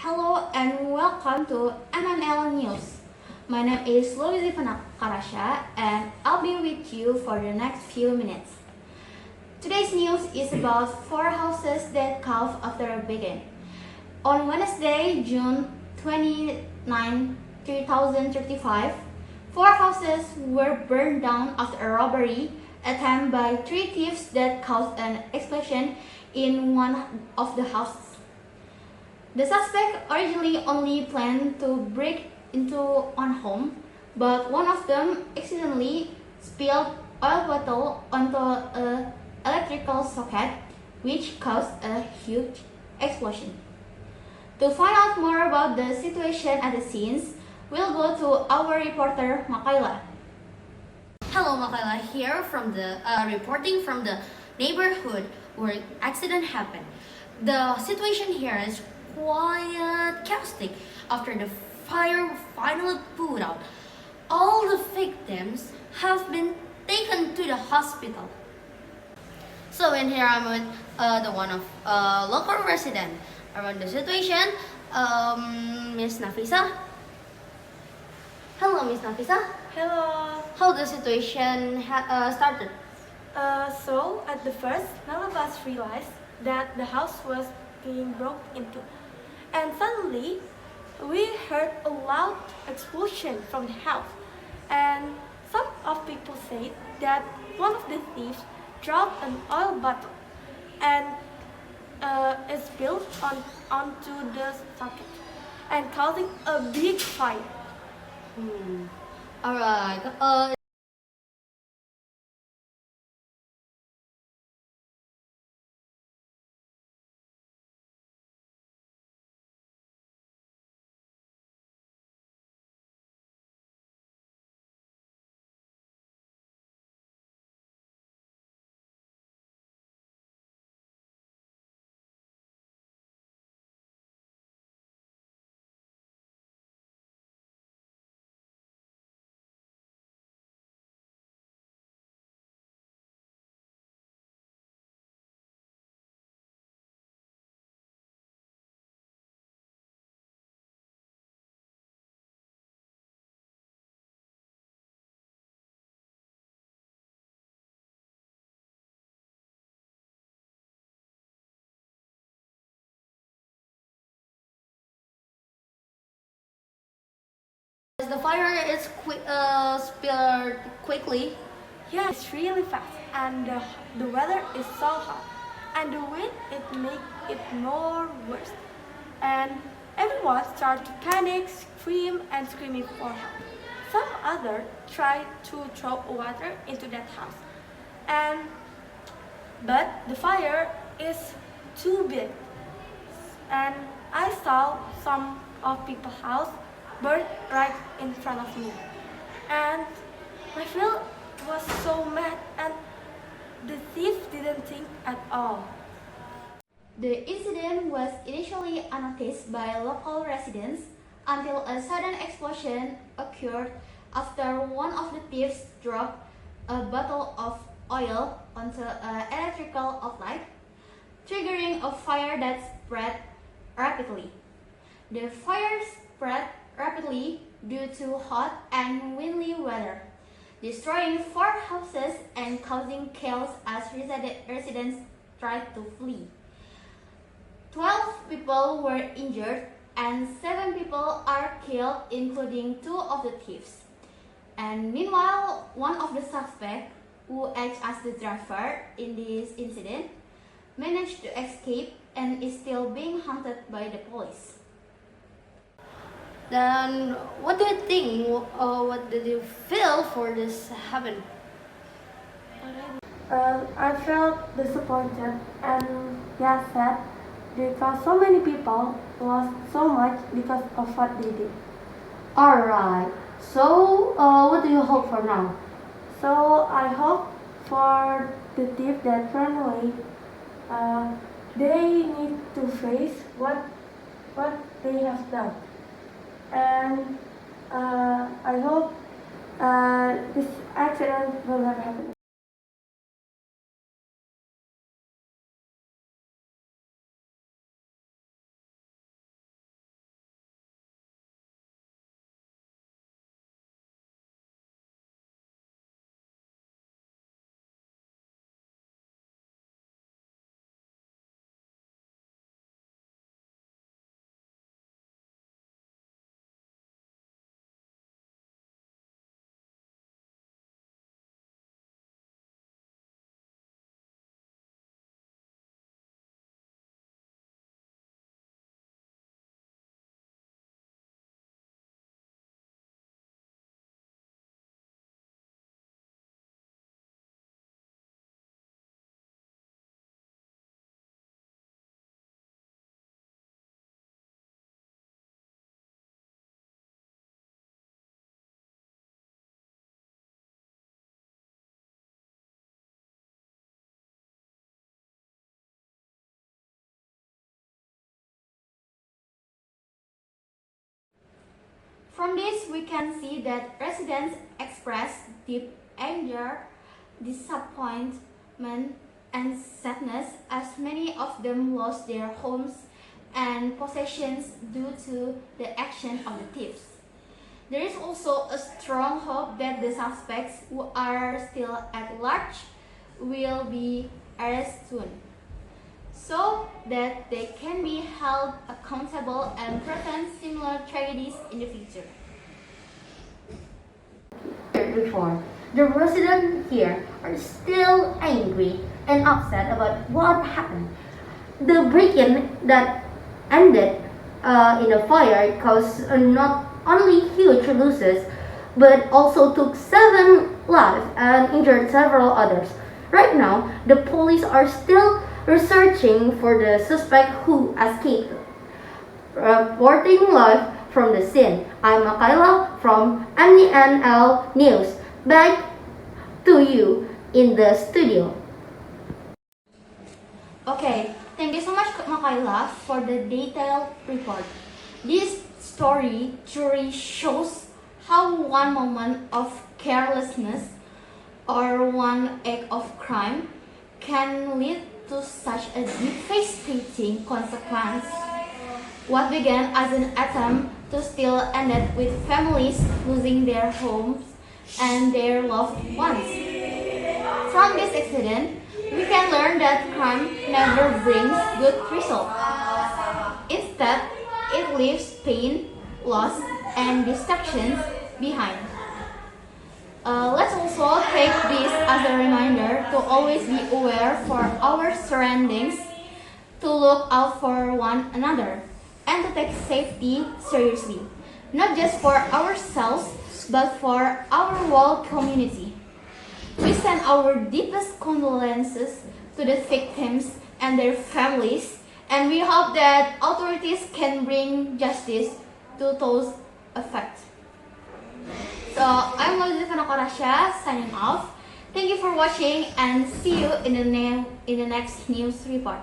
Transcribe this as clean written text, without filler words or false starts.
Hello and welcome to MNL News. My name is Louise Karasha and I'll be with you for the next few minutes. Today's news is about four houses that caught after a beginning. On Wednesday, June 29, 2035, four houses were burned down after a robbery attempt by three thieves that caused an explosion in one of the houses. The suspect originally only planned to break into one home, but one of them accidentally spilled oil bottle onto an electrical socket, which caused a huge explosion. To find out more about the situation at the scenes, we'll go to our reporter Makaila. Hello, Makayla here from the reporting from the neighborhood where accident happened. The situation here is quite chaotic after the fire finally put out. All the victims have been taken to the hospital. So in here I'm with the one of local resident around the situation, Miss Nafisa. Hello, Miss Nafisa. Hello. How the situation started? So at the first, none of us realized that the house was being broke into. And suddenly, we heard a loud explosion from the house. And some of people said that one of the thieves dropped an oil bottle and it spilled onto the socket and causing a big fire. Alright. The fire is spilled quickly. Yeah, it's really fast, and the weather is so hot, and the wind it make it more worse. And everyone started to panic, scream, and screaming for help. Some other tried to throw water into that house, and but the fire is too big, and I saw some of people's house burn right in front of me, and my feel was so mad, and the thief didn't think at all. The incident was initially unnoticed by local residents until a sudden explosion occurred after one of the thieves dropped a bottle of oil onto an electrical outlet, triggering a fire that spread rapidly. The fire spread rapidly due to hot and windy weather, destroying four houses and causing chaos as residents tried to flee. 12 people were injured and 7 people are killed, including 2 of the thieves. And meanwhile, one of the suspects, who acts as the driver in this incident, managed to escape and is still being hunted by the police. Then what do you think? What did you feel for this happen? I felt disappointed and sad because so many people lost so much because of what they did. Alright. So what do you hope for now? So I hope for the thief that ran away, they need to face what they have done, and I hope this accident will never happen. From this, we can see that residents express deep anger, disappointment, and sadness as many of them lost their homes and possessions due to the action of the thieves. There is also a strong hope that the suspects who are still at large will be arrested soon, so that they can be held accountable and prevent similar tragedies in the future. Before, the residents here are still angry and upset about what happened. The break-in that ended in a fire caused not only huge losses but also took 7 lives and injured several others. Right now, the police are still researching for the suspect who escaped. Reporting live from the scene, I'm Makayla from MNL News. Back to you in the studio. Okay, thank you so much, Makayla, for the detailed report. This story truly shows how one moment of carelessness or one act of crime can lead to such a devastating consequence. What began as an attempt to steal ended with families losing their homes and their loved ones. From this accident, we can learn that crime never brings good results. Instead, it leaves pain, loss, and destruction behind. Let's also take this as a reminder to always be aware for our surroundings, to look out for one another, and to take safety seriously, not just for ourselves, but for our whole community. We send our deepest condolences to the victims and their families, and we hope that authorities can bring justice to those affected. So, I'm Loizy Fanakorasha signing off. Thank you for watching and see you in the next news report.